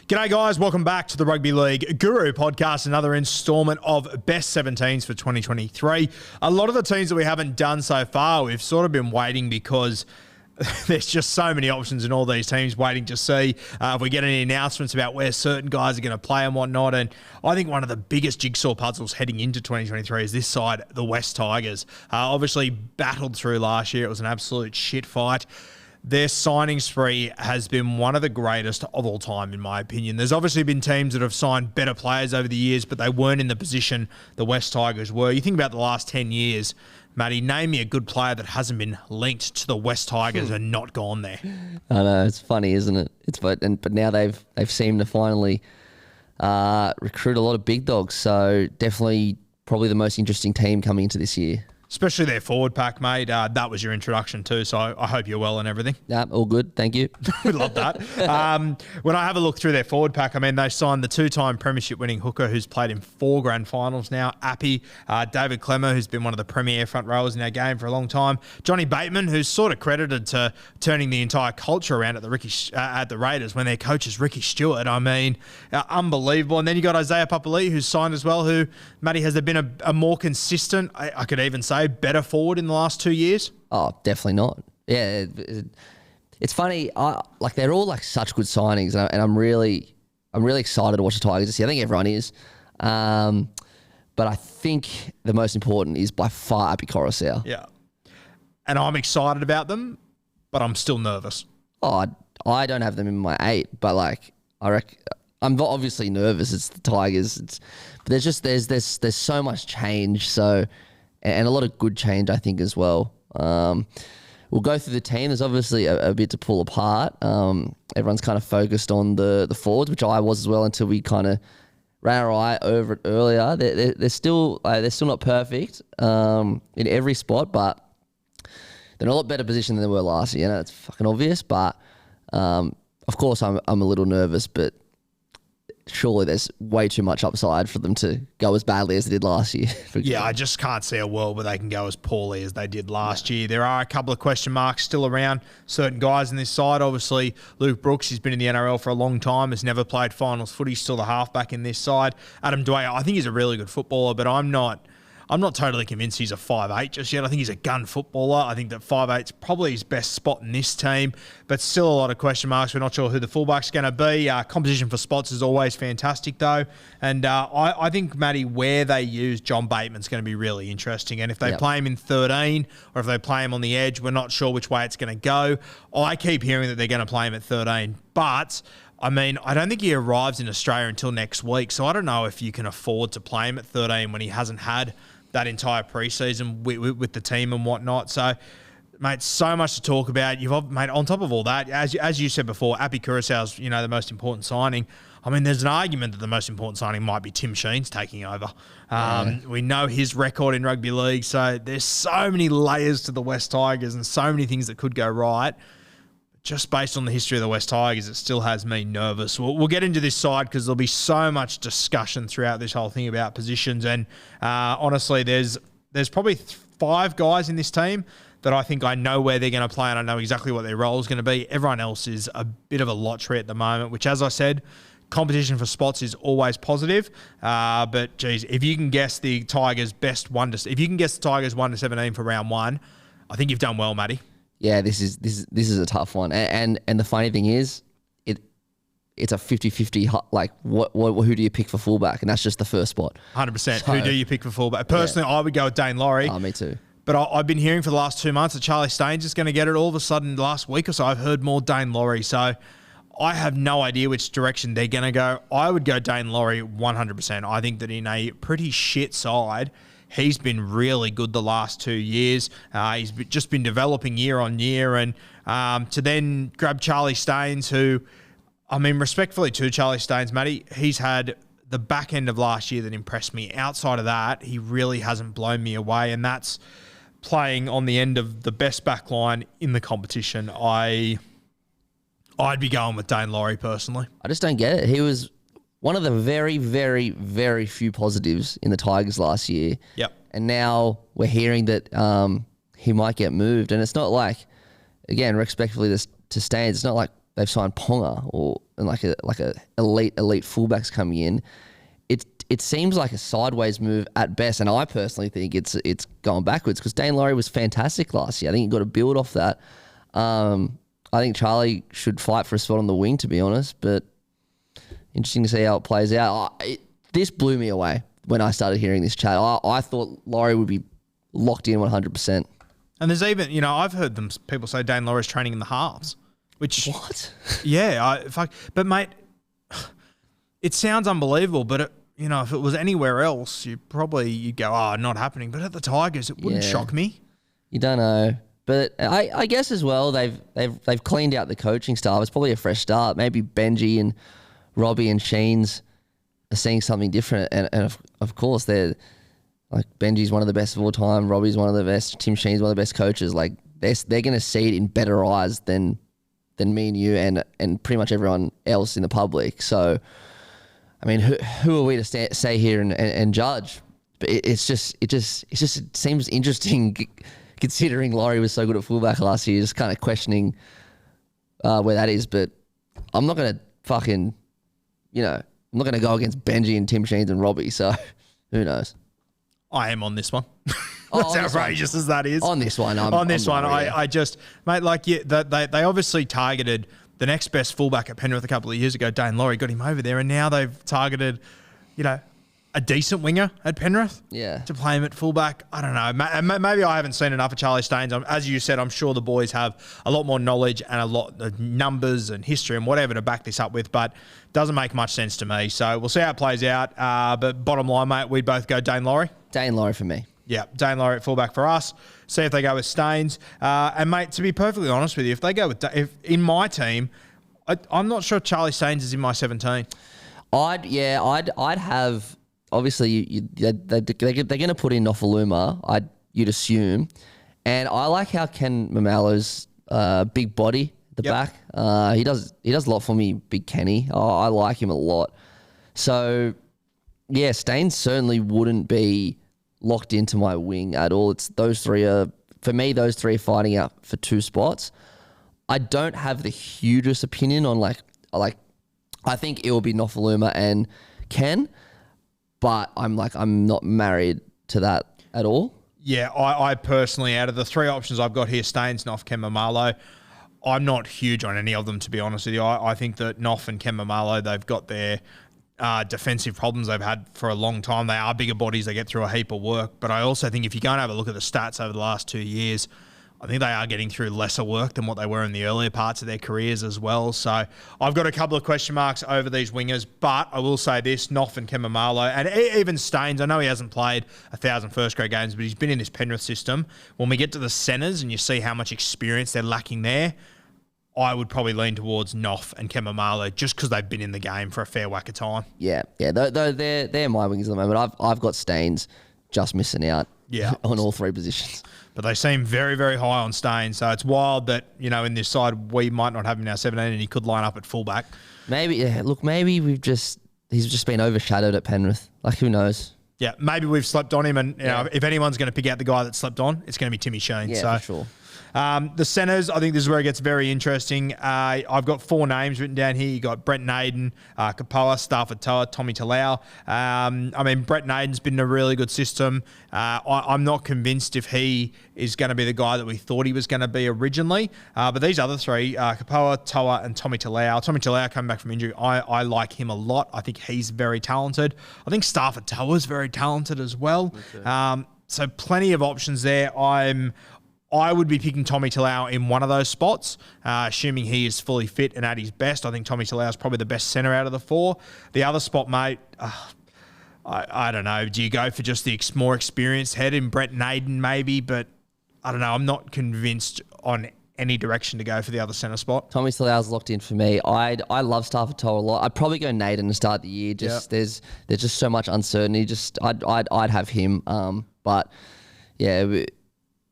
G'day guys, welcome back to the Rugby League Guru podcast, another instalment of Best 17s for 2023. A lot of the teams that we haven't done so far, we've sort of been waiting because there's just so many options in all these teams, waiting to see if we get any announcements about where certain guys are going to play and whatnot. And I think one of the biggest jigsaw puzzles heading into 2023 is this side, the West Tigers. Obviously battled through last year. It was an absolute shit fight. Their signing spree has been one of the greatest of all time, in my opinion. There's obviously been teams that have signed better players over the years, but they weren't in the position the West Tigers were. You think about the last 10 years, Matty, name me a good player that hasn't been linked to the West Tigers and not gone there. I know, it's funny, isn't it? But now they've seemed to finally recruit a lot of big dogs. So definitely probably the most interesting team coming into this year. Especially their forward pack, mate. That was your introduction too, so I hope you're well and everything. Yeah, all good. Thank you. We love that. When I have a look through their forward pack, I mean, they signed the two-time premiership winning hooker who's played in 4 grand finals now, Appy, David Klemmer, who's been one of the premier front rowers in our game for a long time, Johnny Bateman, who's sort of credited to turning the entire culture around at the Raiders when their coach is Ricky Stewart. I mean, unbelievable. And then you got Isaiah Papali'i, who's signed as well, who, Matty, has there been a more consistent, I could even say, better forward in the last 2 years? Oh, definitely not. Yeah, it's funny. They're all like such good signings, and I'm really excited to watch the Tigers this year. I think everyone is, but I think the most important is by far Api Coruscant. Yeah, and I'm excited about them, but I'm still nervous. Oh, I don't have them in my 8, but like I reckon I'm not obviously nervous. It's the Tigers. But there's so much change. So. And a lot of good change, I think, as well. We'll go through the team. There's obviously a bit to pull apart. Everyone's kind of focused on the forwards, which I was as well until we kind of ran our eye over it earlier. They're still not perfect in every spot, but they're in a lot better position than they were last year. You know, it's fucking obvious, but of course I'm a little nervous, but surely there's way too much upside for them to go as badly as they did last year. Yeah, I just can't see a world where they can go as poorly as they did last year. There are a couple of question marks still around certain guys in this side. Obviously, Luke Brooks, he's been in the NRL for a long time, has never played finals footy, still the halfback in this side. Adam Dwyer, I think he's a really good footballer, but I'm not totally convinced he's a 5'8" just yet. I think he's a gun footballer. I think that 5'8's probably his best spot in this team, but still a lot of question marks. We're not sure who the fullback's going to be. Competition for spots is always fantastic, though. And I think, Matty, where they use John Bateman's going to be really interesting. And if they play him in 13 or if they play him on the edge, we're not sure which way it's going to go. I keep hearing that they're going to play him at 13, but I mean, I don't think he arrives in Australia until next week, so I don't know if you can afford to play him at 13 when he hasn't had that entire preseason with the team and whatnot. So, mate, so much to talk about. Mate, on top of all that, as you said before, Api Coruscant's, the most important signing. I mean, there's an argument that the most important signing might be Tim Sheens taking over. We know his record in rugby league, so there's so many layers to the West Tigers and so many things that could go right. Just based on the history of the West Tigers, it still has me nervous. We'll get into this side because there'll be so much discussion throughout this whole thing about positions. And honestly, there's probably 5 guys in this team that I think I know where they're going to play and I know exactly what their role is going to be. Everyone else is a bit of a lottery at the moment, which, as I said, competition for spots is always positive. But geez, if you can guess the Tigers best if you can guess the Tigers 1 to 17 for round 1, I think you've done well, Matty. Yeah, this is a tough one, and the funny thing is, it's a 50-50. Like, who do you pick for fullback? And that's just the first spot. 100%. Who do you pick for fullback? Personally, I would go with Dane Laurie. Oh, me too. But I've been hearing for the last 2 months that Charlie Staines is going to get it. All of a sudden, last week or so, I've heard more Dane Laurie. So I have no idea which direction they're going to go. I would go Dane Laurie 100%. I think that in a pretty shit side, he's been really good the last 2 years. He's just been developing year on year. And to then grab Charlie Staines, who, I mean, respectfully to Charlie Staines, Matty, he's had the back end of last year that impressed me. Outside of that, he really hasn't blown me away. And that's playing on the end of the best back line in the competition. I'd be going with Dane Laurie personally. I just don't get it. He was one of the very, very, very few positives in the Tigers last year. Yep. And now we're hearing that he might get moved. And it's not like, again, respectfully to Staines, it's not like they've signed Ponga and like a elite fullbacks coming in, it seems like a sideways move at best, and I personally think it's going backwards because Dane Laurie was fantastic last year. I think you got to build off that. I think Charlie should fight for a spot on the wing, to be honest, but interesting to see how it plays out. This blew me away when I started hearing this chat. I thought Laurie would be locked in 100%. And there's even, I've heard people say Dane Laurie's training in the halves, which what? Yeah, but mate, it sounds unbelievable, but if it was anywhere else, you'd go, oh, not happening. But at the Tigers, it wouldn't shock me. You don't know. But I guess as well, they've cleaned out the coaching staff. It's probably a fresh start. Maybe Benji and Robbie and Sheens are seeing something different. And of course, they're like Benji's one of the best of all time. Robbie's one of the best. Tim Sheens one of the best coaches. Like they're going to see it in better eyes than me and you and pretty much everyone else in the public. So, I mean, who are we to stay here and judge? But it seems interesting considering Laurie was so good at fullback last year. Just kind of questioning where that is. But I'm not going to I'm not going to go against Benji and Tim Sheens and Robbie. So who knows? I am on this one. That's outrageous as that is. On this one, I just, mate, they obviously targeted the next best fullback at Penrith a couple of years ago, Dane Laurie, got him over there, and now they've targeted, a decent winger at Penrith to play him at fullback. I don't know. Maybe I haven't seen enough of Charlie Staines. As you said, I'm sure the boys have a lot more knowledge and a lot of numbers and history and whatever to back this up with, but doesn't make much sense to me. So we'll see how it plays out. But bottom line, mate, we'd both go Dane Laurie. Dane Laurie for me. Yeah, Dane Laurie at fullback for us. See if they go with Staines. And, mate, to be perfectly honest with you, if they go with in my team, I'm not sure Charlie Staines is in my 17. I'd have, obviously, they're going to put in Nofaluma, you'd assume. And I like how Ken Mamalo's big body at the back. He does a lot for me, Big Kenny. I like him a lot. So, yeah, Staines certainly wouldn't be locked into my wing at all. It's those three are fighting out for two spots. I don't have the hugest opinion on I think it will be Nofaluma and Ken, but I'm not married to that at all. Yeah, I personally, out of the three options I've got here, Staines, Noff, Ken Mamalo, I'm not huge on any of them, to be honest with you. I think that Noff and Ken Mamalo, they've got their defensive problems they've had for a long time. They are bigger bodies. They get through a heap of work. But I also think if you go and have a look at the stats over the last 2 years, I think they are getting through lesser work than what they were in the earlier parts of their careers as well. So I've got a couple of question marks over these wingers, but I will say this, Noff and Ken Mamalo, and even Staines, I know he hasn't played 1,000 first-grade games, but he's been in this Penrith system. When we get to the centres and you see how much experience they're lacking there, I would probably lean towards Noff and Ken Mamalo just because they've been in the game for a fair whack of time. Yeah. They're my wingers at the moment. I've got Staines just missing out on all three positions. But they seem very, very high on Staines. So it's wild that, in this side, we might not have him now 17 and he could line up at fullback. Maybe he's just been overshadowed at Penrith. Who knows? Yeah, maybe we've slept on him. And if anyone's going to pick out the guy that slept on, it's going to be Timmy Sheens. Yeah, for sure. The centres, I think this is where it gets very interesting. I've got 4 names written down here. You got Brett Naden, Kapoa, Stafford Toa, Tommy Talau. Brett Naden's been in a really good system. I'm not convinced if he is going to be the guy that we thought he was going to be originally. But these other 3, Kapoa, Toa, and Tommy Talau. Tommy Talau coming back from injury. I like him a lot. I think he's very talented. I think Stafford Toa is very talented as well. So plenty of options there. I would be picking Tommy Talau in one of those spots, assuming he is fully fit and at his best. I think Tommy Talau is probably the best centre out of the 4. The other spot, mate, I don't know. Do you go for just the more experienced head in Brett Naden maybe? But I don't know. I'm not convinced on any direction to go for the other centre spot. Tommy Talau's locked in for me. I love Stafford Toa a lot. I'd probably go Naden to start the year. There's just so much uncertainty. I'd have him. But yeah.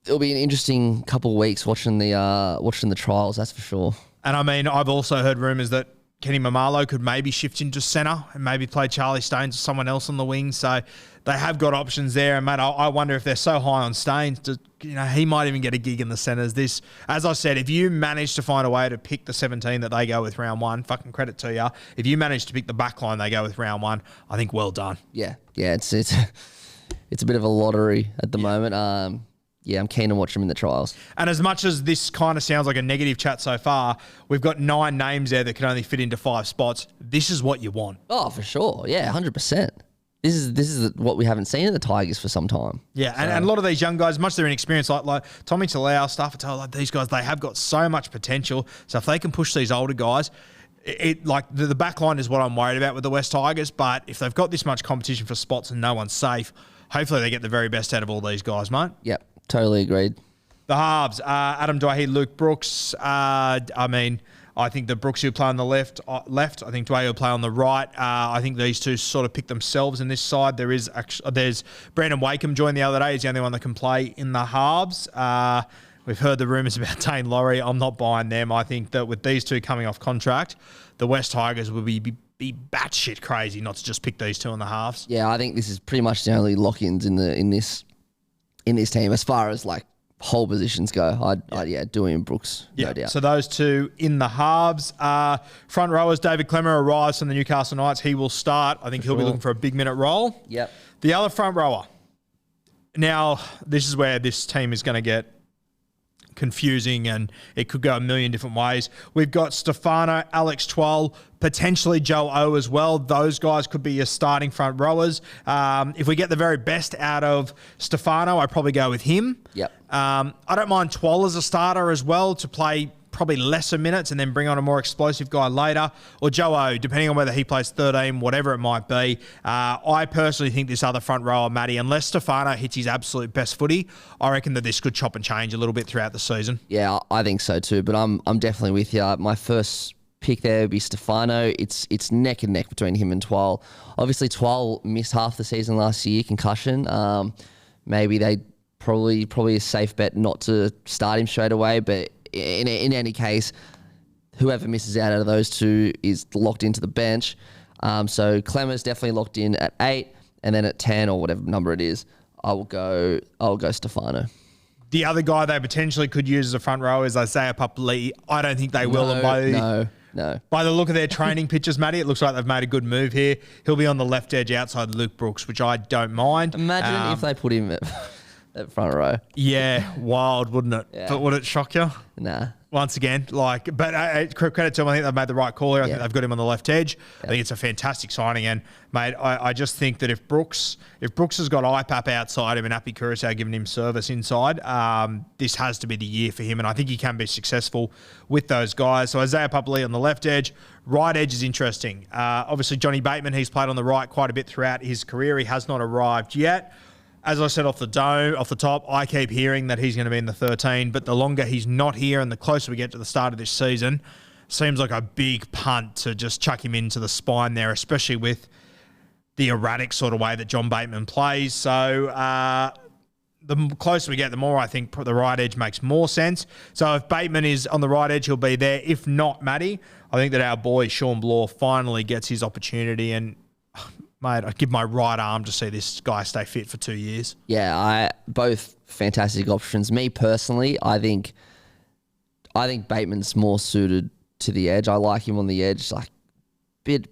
It'll be an interesting couple of weeks watching the trials, that's for sure. And I've also heard rumours that Kenny Mamalo could maybe shift into centre and maybe play Charlie Staines or someone else on the wing. So they have got options there. And, mate, I wonder if they're so high on Staines, he might even get a gig in the centres. This, as I said, if you manage to find a way to pick the 17 that they go with round one, fucking credit to you. If you manage to pick the back line they go with round one, I think well done. Yeah, it's a bit of a lottery at the moment. Yeah, I'm keen to watch them in the trials. And as much as this kind of sounds like a negative chat so far, we've got 9 names there that can only fit into 5 spots. This is what you want. Oh, for sure. Yeah, 100%. This is what we haven't seen in the Tigers for some time. Yeah, and a lot of these young guys, much they're inexperienced, like Tommy Talau, Stafford, like these guys, they have got so much potential. So if they can push these older guys, the back line is what I'm worried about with the West Tigers. But if they've got this much competition for spots and no one's safe, hopefully they get the very best out of all these guys, mate. Yep. Totally agreed. The halves, Adam Dwyer, Luke Brooks. I think that Brooks will play on the left. I think Dwyer will play on the right. I think these two sort of pick themselves in this side. There's Brandon Wakeham joined the other day. He's the only one that can play in the halves. We've heard the rumours about Dane Laurie. I'm not buying them. I think that with these two coming off contract, the West Tigers will be batshit crazy not to just pick these two in the halves. Yeah, I think this is pretty much the only lock-ins in this team as far as like whole positions go. I'd Dewey and Brooks, no doubt. So those two in the halves. Front rowers, David Klemmer arrives from the Newcastle Knights. He will start. I think he'll be looking for a big minute role. Yep. The other front rower. Now, this is where this team is going to get confusing and it could go a million different ways. We've got Stefano, Alex Twal, potentially Joe O as well. Those guys could be your starting front rowers. If we get the very best out of Stefano, I'd probably go with him. Yep. I don't mind Twal as a starter as well to play probably lesser minutes and then bring on a more explosive guy later. Or Joe O, depending on whether he plays 13, whatever it might be. I personally think this other front rower, Matty, unless Stefano hits his absolute best footy, I reckon that this could chop and change a little bit throughout the season. Yeah, I think so too. But I'm definitely with you. My first pick there would be Stefano. It's neck and neck between him and Twal. Obviously, Twal missed half the season last year, concussion. Maybe they probably a safe bet not to start him straight away. But in any case, whoever misses out of those two is locked into the bench. So Klemmer's definitely locked in at 8, and then at 10 or whatever number it is, I'll go Stefano. The other guy they potentially could use as a front row is Isaiah Papali. I don't think they will. No. By the look of their training pictures, Matty, it looks like they've made a good move here. He'll be on the left edge outside Luke Brooks, which I don't mind. Imagine if they put him at front row. Yeah, wild, wouldn't it? Yeah. But would it shock you? Nah. Once again, but credit to them. I think they've made the right call here. I think they've got him on the left edge. I think it's a fantastic signing. And, mate, I just think that if Brooks has got IPAP outside him and Appy Curacao giving him service inside, this has to be the year for him. And I think he can be successful with those guys. So Isaiah Papali on the left edge. Right edge is interesting. Obviously, Johnny Bateman, he's played on the right quite a bit throughout his career. He has not arrived yet. As I said off the top, I keep hearing that he's going to be in the 13, but the longer he's not here and the closer we get to the start of this season, seems like a big punt to just chuck him into the spine there, especially with the erratic sort of way that John Bateman plays. So the closer we get, the more I think the right edge makes more sense. So if Bateman is on the right edge, he'll be there. If not, Matty, I think that our boy Sean Bloor finally gets his opportunity and... Mate, I'd give my right arm to see this guy stay fit for 2 years. Yeah, both fantastic options. Me personally, I think Bateman's more suited to the edge. I like him on the edge, like bit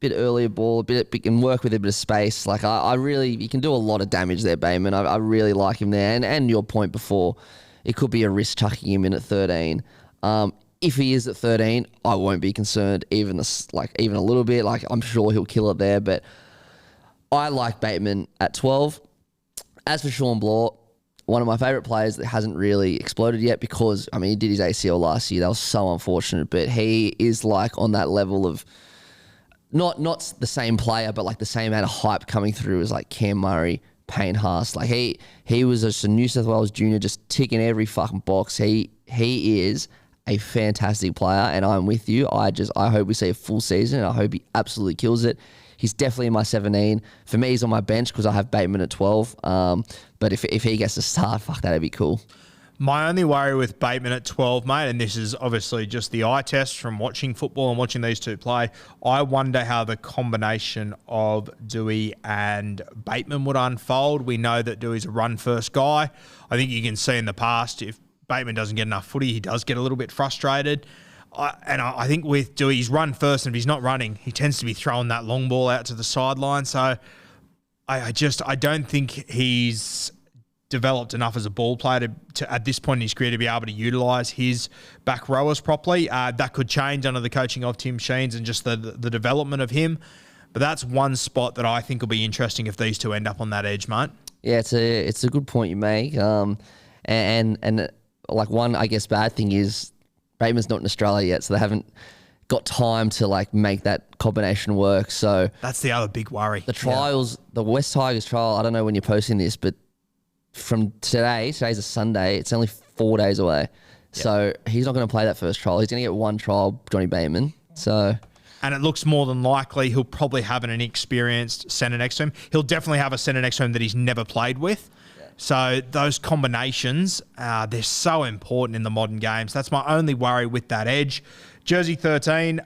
earlier ball, can work with a bit of space. Like I really, he can do a lot of damage there, Bateman. I really like him there. And your point before, it could be a risk chucking him in at 13. If he is at 13, I won't be concerned even a little bit. Like I'm sure he'll kill it there, but I like Bateman at 12. As for Sean Bloor, one of my favourite players that hasn't really exploded yet because, I mean, he did his ACL last year. That was so unfortunate, but he is like on that level of not the same player, but like the same amount of hype coming through as like Cam Murray, Payne Haas. Like he was just a New South Wales junior just ticking every fucking box. He is a fantastic player, and I'm with you. I hope we see a full season, and I hope he absolutely kills it. He's definitely in my 17. For me, he's on my bench because I have Bateman at 12. But if he gets to start, fuck, that'd be cool. My only worry with Bateman at 12, mate, and this is obviously just the eye test from watching football and watching these two play, I wonder how the combination of Dewey and Bateman would unfold. We know that Dewey's a run-first guy. I think you can see in the past, if Bateman doesn't get enough footy, he does get a little bit frustrated. I think with Dewey, he's run first, and if he's not running, he tends to be throwing that long ball out to the sideline. So I don't think he's developed enough as a ball player to at this point in his career to be able to utilise his back rowers properly. That could change under the coaching of Tim Sheens and just the development of him. But that's one spot that I think will be interesting if these two end up on that edge, mate. Yeah, it's a good point you make. And like one, I guess, bad thing is Bateman's not in Australia yet, so they haven't got time to like make that combination work. So that's the other big worry. The trials, the West Tigers trial, I don't know when you're posting this, but from today's a Sunday, it's only 4 days away. Yep. So he's not going to play that first trial. He's going to get one trial, Johnny Bateman. And it looks more than likely he'll probably have an inexperienced centre next to him. He'll definitely have a centre next to him that he's never played with. Yeah. So those combinations, they're so important in the modern games. That's my only worry with that edge. Jersey 13,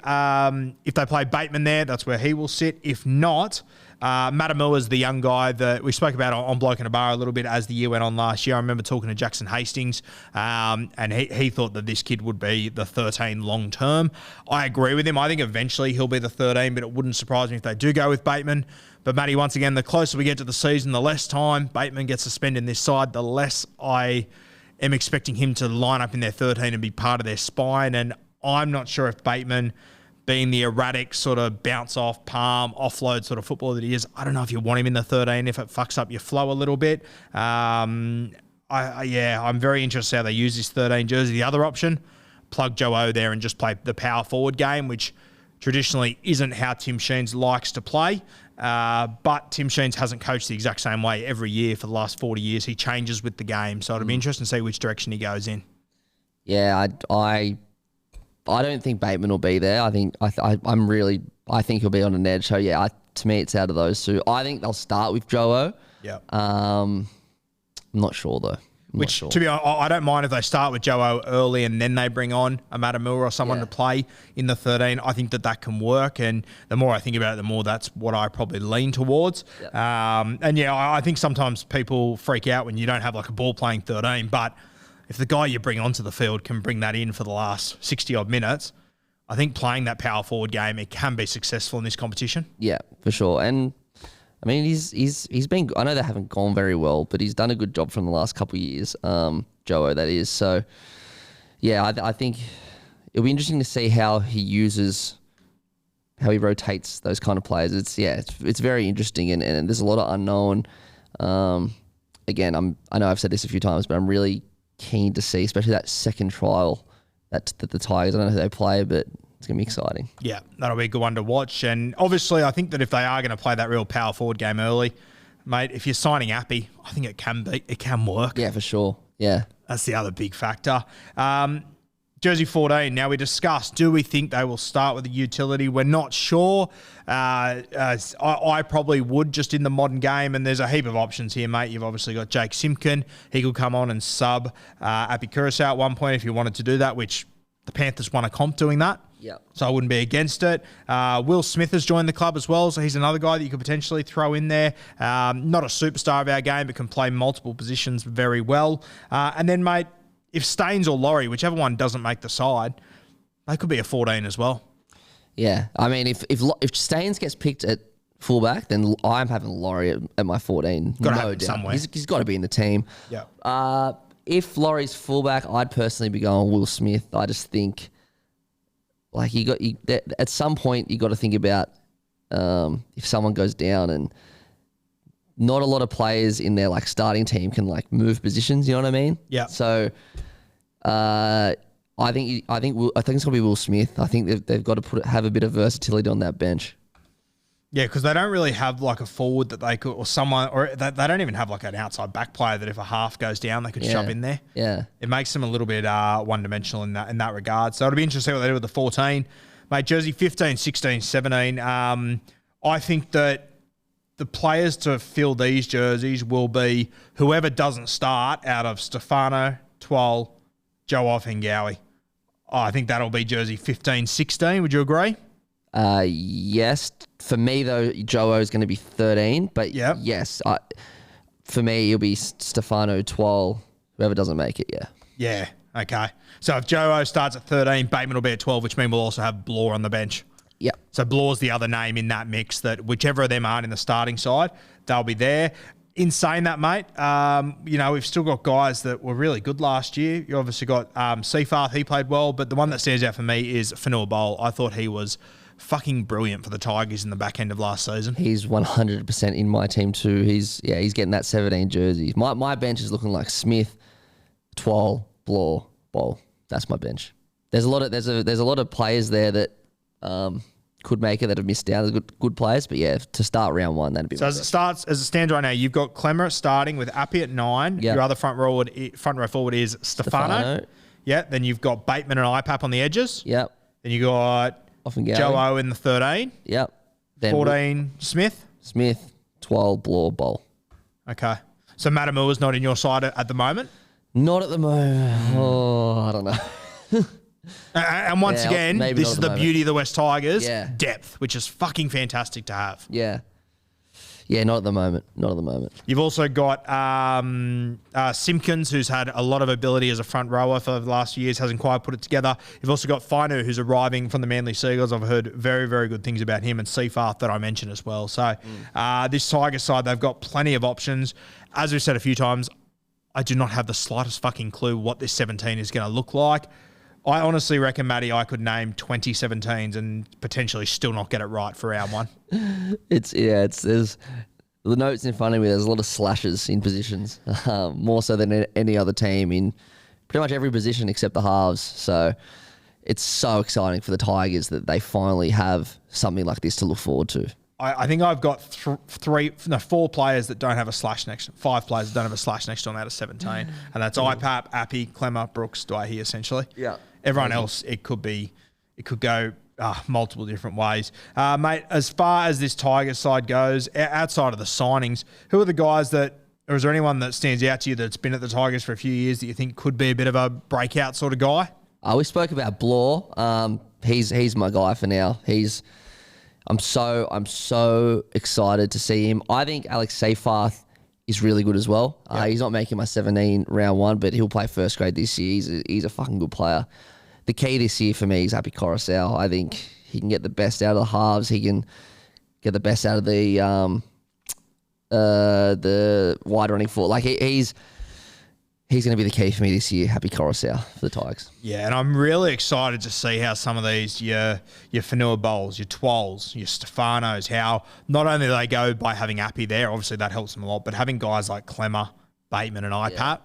if they play Bateman there, that's where he will sit. If not, Matamu is the young guy that we spoke about on Bloke in a Bar a little bit as the year went on last year. I remember talking to Jackson Hastings, and he thought that this kid would be the 13 long term. I agree with him. I think eventually he'll be the 13, but it wouldn't surprise me if they do go with Bateman. But Matty, once again, the closer we get to the season, the less time Bateman gets to spend in this side, the less I am expecting him to line up in their 13 and be part of their spine. And I'm not sure if Bateman, being the erratic sort of bounce off, palm, offload sort of footballer that he is, I don't know if you want him in the 13 if it fucks up your flow a little bit. I'm very interested how they use this 13 jersey. The other option, plug Joe O there and just play the power forward game, which traditionally isn't how Tim Sheens likes to play. But Tim Sheens hasn't coached the exact same way every year for the last 40 years. He changes with the game. So it'll be interesting to see which direction he goes in. Yeah, I don't think Bateman will be there. I think he'll be on an edge. So yeah, to me, it's out of those two. I think they'll start with Joe. Yeah. I'm not sure though. To be honest, I don't mind if they start with Joe early and then they bring on a Matamu or someone to play in the 13. I think that can work, and the more I think about it, the more that's what I probably lean towards. Yep. I think sometimes people freak out when you don't have like a ball playing 13, but if the guy you bring onto the field can bring that in for the last 60-odd minutes, I think playing that power forward game, it can be successful in this competition. Yeah, for sure. And, I mean, he's been... I know they haven't gone very well, but he's done a good job from the last couple of years, Joe, that is. So, yeah, I think it'll be interesting to see how he rotates those kind of players. It's very interesting, and there's a lot of unknown. Again, I know I've said this a few times, but I'm really keen to see, especially that second trial that the Tigers, I don't know who they play, but it's going to be exciting. Yeah, that'll be a good one to watch. And obviously, I think that if they are going to play that real power forward game early, mate, if you're signing Appy, I think it can work. Yeah, for sure. Yeah. That's the other big factor. Jersey 14, now we discussed, do we think they will start with a utility? We're not sure. I probably would just in the modern game, and there's a heap of options here, mate. You've obviously got Jake Simpkin. He could come on and sub Appy Curacao at one point if you wanted to do that, which the Panthers won a comp doing that. Yeah. So I wouldn't be against it. Will Smith has joined the club as well, so he's another guy that you could potentially throw in there. Not a superstar of our game, but can play multiple positions very well. And then, mate, if Staines or Laurie, whichever one doesn't make the side, they could be a 14 as well. Yeah, I mean, if Staines gets picked at fullback, then I'm having Laurie at my 14. Got to have him somewhere. He's got to be in the team. Yeah. If Laurie's fullback, I'd personally be going Will Smith. I just think, like, at some point you got to think about if someone goes down, and not a lot of players in their like starting team can like move positions. You know what I mean? Yeah. So, I think it's gonna be Will Smith. I think they've got to have a bit of versatility on that bench. Yeah, because they don't really have like a forward that they could, or someone, or they don't even have like an outside back player that if a half goes down, they could shove in there. Yeah. It makes them a little bit one-dimensional in that regard. So it'll be interesting what they do with the 14. Mate, Jersey 15, 16, 17. I think that the players to fill these jerseys will be whoever doesn't start out of Stefano, Twal, Joe Offengawi. I think that'll be jersey 15, 16. Would you agree? Yes. For me, though, Joe is going to be 13. But yes, for me, it'll be Stefano, Twal, whoever doesn't make it, yeah. Yeah, okay. So if Joe starts at 13, Bateman will be at 12, which means we'll also have Blore on the bench. Yep. So Blore's the other name in that mix that whichever of them aren't in the starting side, they'll be there. In saying that, mate, we've still got guys that were really good last year. You obviously got Seafarth, he played well, but the one that stands out for me is Fanua Bowl. I thought he was fucking brilliant for the Tigers in the back end of last season. He's 100% in my team too. He's getting that 17 jersey. My bench is looking like Smith, Twal, Blore, Bowl. That's my bench. There's a lot of players there that could make it that have missed out. There's good players, but yeah, to start round one, that'd be. So as it stands right now, you've got Klemmer starting with Appy at 9. Yep. Your other front row forward is Stefano. Yeah. Then you've got Bateman and IPAP on the edges. Yep. Then you got Joe O in the 13. Yep. Then 14 Smith, Twal, Blore, Bowl. Okay. So Matamua's not in your side at the moment. Not at the moment. Oh, I don't know. And once again, this is the beauty of the West Tigers. Yeah. Depth, which is fucking fantastic to have. Yeah. Yeah, not at the moment. Not at the moment. You've also got Simpkins, who's had a lot of ability as a front rower for the last few years, hasn't quite put it together. You've also got Fainu, who's arriving from the Manly Seagulls. I've heard very, very good things about him, and Seafarth that I mentioned as well. So this Tigers side, they've got plenty of options. As we've said a few times, I do not have the slightest fucking clue what this 17 is going to look like. I honestly reckon, Matty, I could name 20 17s and potentially still not get it right for round one. There's the notes in front of me. There's a lot of slashes in positions, more so than any other team in pretty much every position except the halves. So it's so exciting for the Tigers that they finally have something like this to look forward to. I think I've got 4 players that don't have a slash next to 5 players that don't have a slash next to them out of 17. And that's IPAP, Appy, Klemmer, Brooks, Dwyer, essentially. Yeah. Everyone else, it could go multiple different ways. Mate, as far as this Tigers side goes, outside of the signings, who are the guys or is there anyone that stands out to you that's been at the Tigers for a few years that you think could be a bit of a breakout sort of guy? We spoke about Blore. He's my guy for now. I'm so excited to see him. I think Alex Seafarth is really good as well. He's not making my 17 round one, but he'll play first grade this year. He's a fucking good player. The key this year for me is Happy Coruscant. I think he can get the best out of the halves. He can get the best out of the wide running forward. Like he's going to be the key for me this year, Happy Coruscant for the Tigers. Yeah, and I'm really excited to see how some of these, your Fanua Bowls, your Twals, your Stefanos, how not only do they go by having Appy there, obviously that helps them a lot, but having guys like Klemmer, Bateman and IPAP,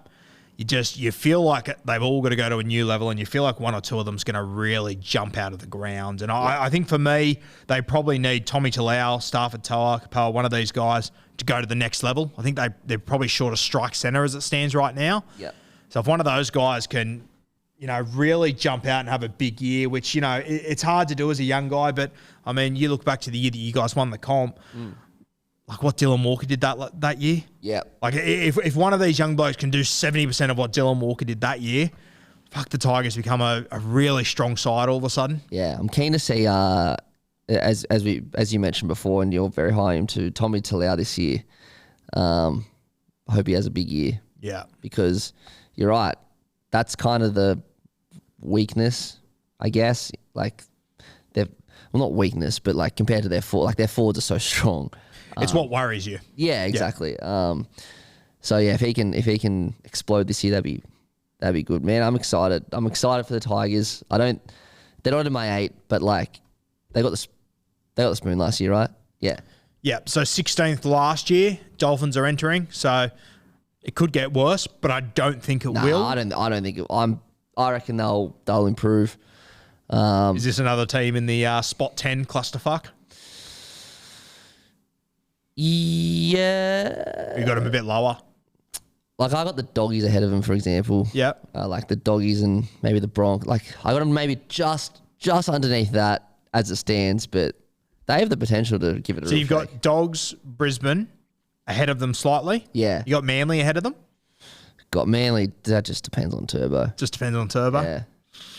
you feel like they've all got to go to a new level, and you feel like one or two of them's going to really jump out of the ground. And I think for me, they probably need Tommy Talau, Stafford Toa, Capel, one of these guys to go to the next level. I think they're probably short of strike centre as it stands right now. Yep. So if one of those guys can, really jump out and have a big year, which, it's hard to do as a young guy, but, I mean, you look back to the year that you guys won the comp, like what Dylan Walker did that year. Yeah. Like if one of these young blokes can do 70% of what Dylan Walker did that year, fuck, the Tigers become a really strong side all of a sudden. Yeah, I'm keen to see, as you mentioned before, and you're very high into Tommy Talau this year. I hope he has a big year. Yeah. Because you're right. That's kind of the weakness, I guess. Like, not weakness, but like compared to their forwards are so strong. It's what worries you. Yeah, exactly. Yeah. So yeah, if he can explode this year, that'd be good, man. I'm excited. I'm excited for the Tigers. They're not in my 8, but like they got the spoon last year, right? Yeah. Yeah. So 16th last year, Dolphins are entering. So it could get worse, but I don't think it will. I don't think it. I reckon they'll improve. Is this another team in the spot 10 clusterfuck? Yeah. You got them a bit lower. Like I got the Doggies ahead of them, for example. Yeah. Like the Doggies and maybe the Bronx. Like I got them maybe just underneath that as it stands, but they have the potential to give it a. So you've got Dogs, Brisbane ahead of them slightly. Yeah. You got Manly ahead of them. got Manly. That just depends on Turbo. Just depends on Turbo. Yeah,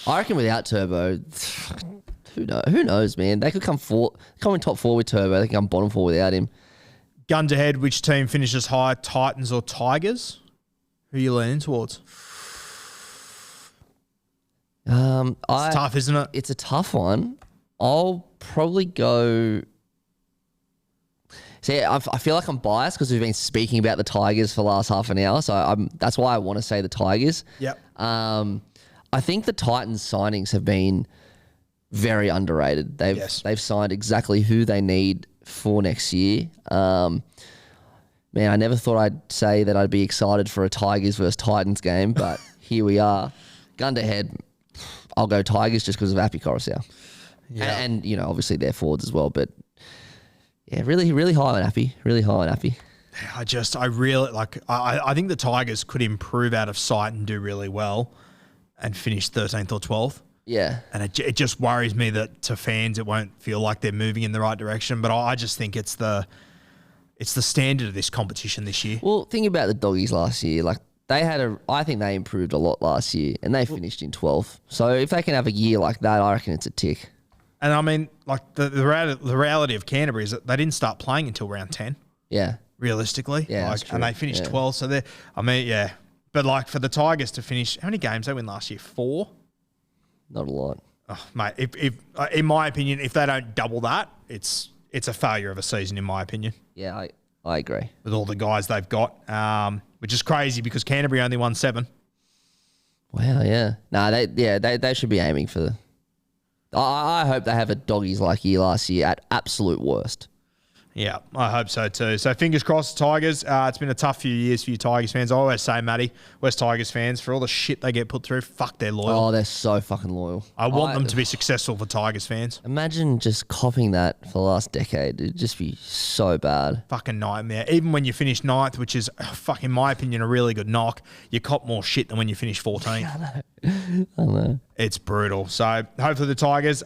I reckon without Turbo, who knows, man? They could come in top 4 with Turbo. They can come bottom 4 without him. Guns ahead, which team finishes higher, Titans or Tigers? Who are you leaning towards? It's tough, isn't it? It's a tough one. I'll probably go. See, I feel like I'm biased because we've been speaking about the Tigers for the last half an hour, so that's why I want to say the Tigers. Yep. I think the Titans signings have been very underrated. They've signed exactly who they need for next year. Man, I never thought I'd say that I'd be excited for a Tigers versus Titans game, but here we are. Gun to head, I'll go Tigers just because of Api Coruscant. Yeah. And obviously their forwards as well, but yeah, really, really high on Api. Really high on Api. I really I think the Tigers could improve out of sight and do really well and finish 13th or 12th. Yeah. And it just worries me that to fans it won't feel like they're moving in the right direction. But I just think it's the standard of this competition this year. Well, think about the Doggies last year. Like I think they improved a lot last year and they finished in 12th. So if they can have a year like that, I reckon it's a tick. And I mean, like the reality of Canterbury is that they didn't start playing until round 10. Yeah. Realistically. Yeah. That's true. And they finished 12th. So yeah. But like for the Tigers to finish, how many games they win last year? 4? Not a lot. Oh, mate, if in my opinion, if they don't double that, it's a failure of a season, in my opinion. Yeah, I agree. With all the guys they've got, which is crazy because Canterbury only won 7. Wow, yeah. No, they should be aiming for I hope they have a Doggies like year last year at absolute worst. Yeah, I hope so too. So fingers crossed, Tigers. It's been a tough few years for you Tigers fans. I always say, Matty, West Tigers fans, for all the shit they get put through, fuck, they're loyal. Oh, they're so fucking loyal. I want them to be successful for Tigers fans. Imagine just copying that for the last decade. It'd just be so bad. Fucking nightmare. Even when you finish 9th, which is, fuck, in my opinion, a really good knock, you cop more shit than when you finish 14th. I know. It's brutal. So hopefully the Tigers,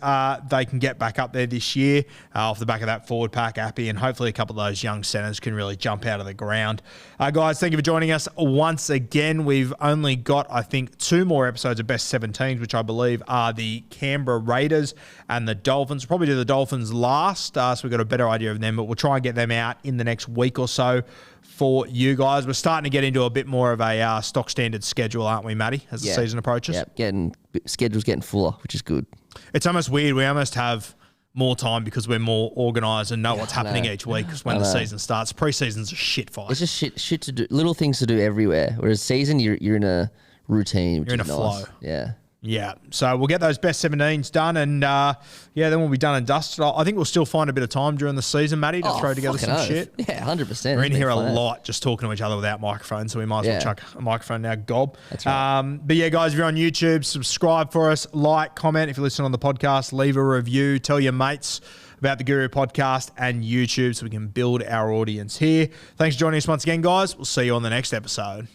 they can get back up there this year off the back of that forward pack, Appy, and hopefully a couple of those young centres can really jump out of the ground. Guys, thank you for joining us once again. We've only got, I think, 2 more episodes of Best 17s, which I believe are the Canberra Raiders and the Dolphins. We'll probably do the Dolphins last, so we've got a better idea of them, but we'll try and get them out in the next week or so for you guys. We're starting to get into a bit more of a stock standard schedule, aren't we, Matty, as the season approaches? Yep, schedule's getting fuller, which is good. It's almost weird. We almost have more time because we're more organised and know what's happening each week because when the season starts. Pre-season's a shit fight. It's just shit to do, little things to do everywhere. Whereas season, you're in a routine. You're in a flow. Yeah. Yeah, so we'll get those best 17s done and, then we'll be done and dusted. I think we'll still find a bit of time during the season, Matty, to throw together some shit. Yeah, 100%. We're in here a lot just talking to each other without microphones, so we might as well chuck a microphone now, gob. That's right. But yeah, guys, if you're on YouTube, subscribe for us, like, comment. If you listen on the podcast, leave a review. Tell your mates about the Guru Podcast and YouTube so we can build our audience here. Thanks for joining us once again, guys. We'll see you on the next episode.